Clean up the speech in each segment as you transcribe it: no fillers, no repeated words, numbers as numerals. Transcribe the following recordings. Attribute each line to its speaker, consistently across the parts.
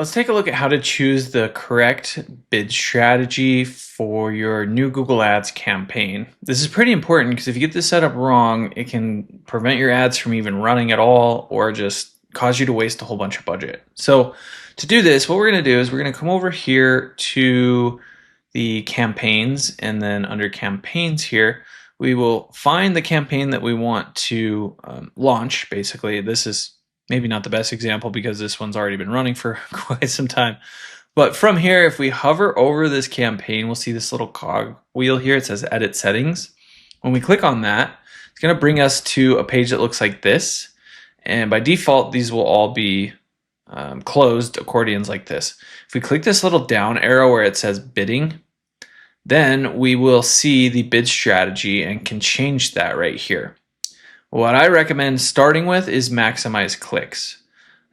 Speaker 1: Let's take a look at how to choose the correct bid strategy for your new Google Ads campaign. This is pretty important because if you get this set up wrong, it can prevent your ads from even running at all or just cause you to waste a whole bunch of budget. So to do this, what we're going to do is we're going to come over here to the campaigns, and then under campaigns here, we will find the campaign that we want to launch. Basically, this is maybe not the best example because this one's already been running for quite some time. But from here, if we hover over this campaign, we'll see this little cog wheel here. It says Edit Settings. When we click on that, it's going to bring us to a page that looks like this. And by default, these will all be closed accordions like this. If we click this little down arrow where it says Bidding, then we will see the bid strategy and can change that right here. What I recommend starting with is maximize clicks.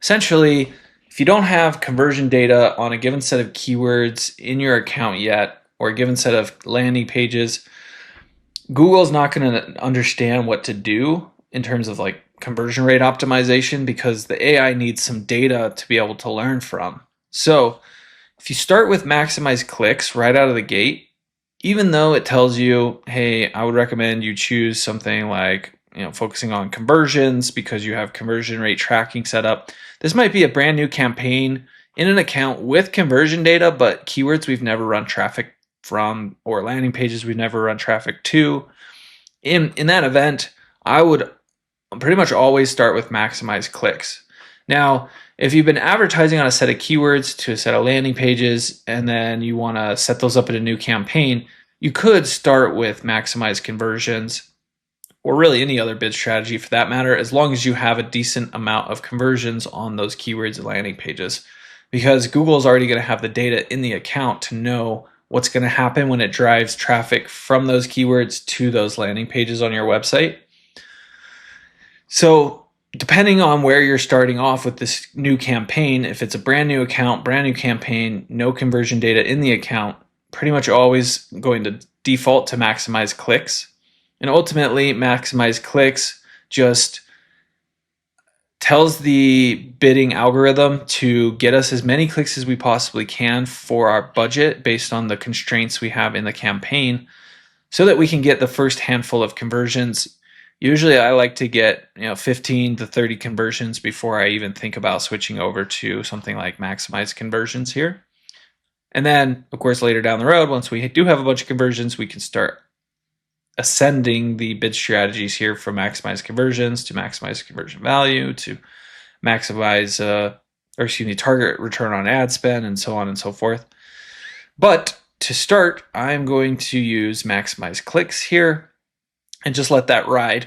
Speaker 1: Essentially, if you don't have conversion data on a given set of keywords in your account yet, or a given set of landing pages, Google's not going to understand what to do in terms of like conversion rate optimization because the AI needs some data to be able to learn from. So if you start with maximize clicks right out of the gate, even though it tells you, hey, I would recommend you choose something like focusing on conversions because you have conversion rate tracking set up. This might be a brand new campaign in an account with conversion data, but keywords we've never run traffic from or landing pages we've never run traffic to. In that event, I would pretty much always start with maximize clicks. Now, if you've been advertising on a set of keywords to a set of landing pages and then you want to set those up in a new campaign, you could start with maximize conversions or really any other bid strategy for that matter, as long as you have a decent amount of conversions on those keywords and landing pages. Because Google is already going to have the data in the account to know what's going to happen when it drives traffic from those keywords to those landing pages on your website. So depending on where you're starting off with this new campaign, if it's a brand new account, brand new campaign, no conversion data in the account, pretty much always going to default to maximize clicks. And ultimately, maximize clicks just tells the bidding algorithm to get us as many clicks as we possibly can for our budget based on the constraints we have in the campaign so that we can get the first handful of conversions. Usually I like to get 15 to 30 conversions before I even think about switching over to something like maximize conversions here. And then, of course, later down the road, once we do have a bunch of conversions, we can start ascending the bid strategies here from maximize conversions to maximize conversion value to maximize target return on ad spend and so on and so forth. But to start, I'm going to use maximize clicks here and just let that ride.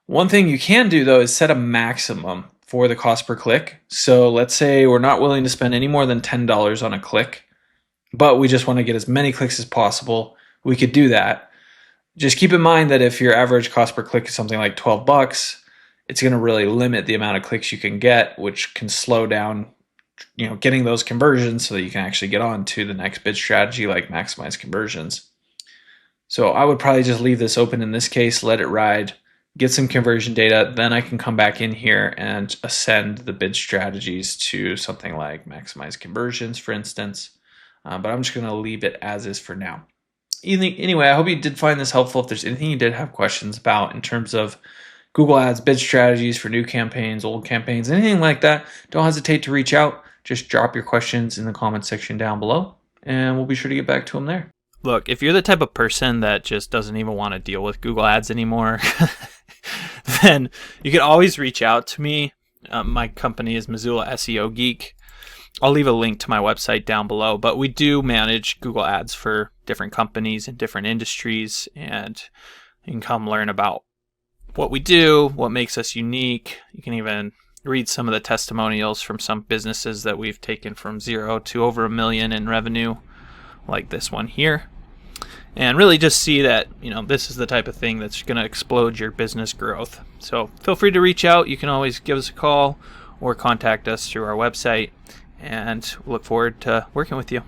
Speaker 1: One thing you can do though is set a maximum for the cost per click. So let's say we're not willing to spend any more than $10 on a click, but we just want to get as many clicks as possible. We could do that. Just keep in mind that if your average cost per click is something like $12, it's going to really limit the amount of clicks you can get, which can slow down, getting those conversions so that you can actually get on to the next bid strategy like maximize conversions. So I would probably just leave this open in this case, let it ride, get some conversion data, then I can come back in here and ascend the bid strategies to something like maximize conversions, for instance. But I'm just going to leave it as is for now. Anyway, I hope you did find this helpful. If there's anything you did have questions about in terms of Google Ads bid strategies for new campaigns, old campaigns, anything like that, don't hesitate to reach out. Just drop your questions in the comment section down below, and we'll be sure to get back to them there.
Speaker 2: Look, if you're the type of person that just doesn't even want to deal with Google Ads anymore, then you can always reach out to me. My company is Missoula SEO Geek. I'll leave a link to my website down below, but we do manage Google Ads for different companies in different industries, and you can come learn about what we do, what makes us unique. You can even read some of the testimonials from some businesses that we've taken from 0 to over $1 million in revenue, like this one here, and really just see that this is the type of thing that's going to explode your business growth. So feel free to reach out. You can always give us a call or contact us through our website, and look forward to working with you.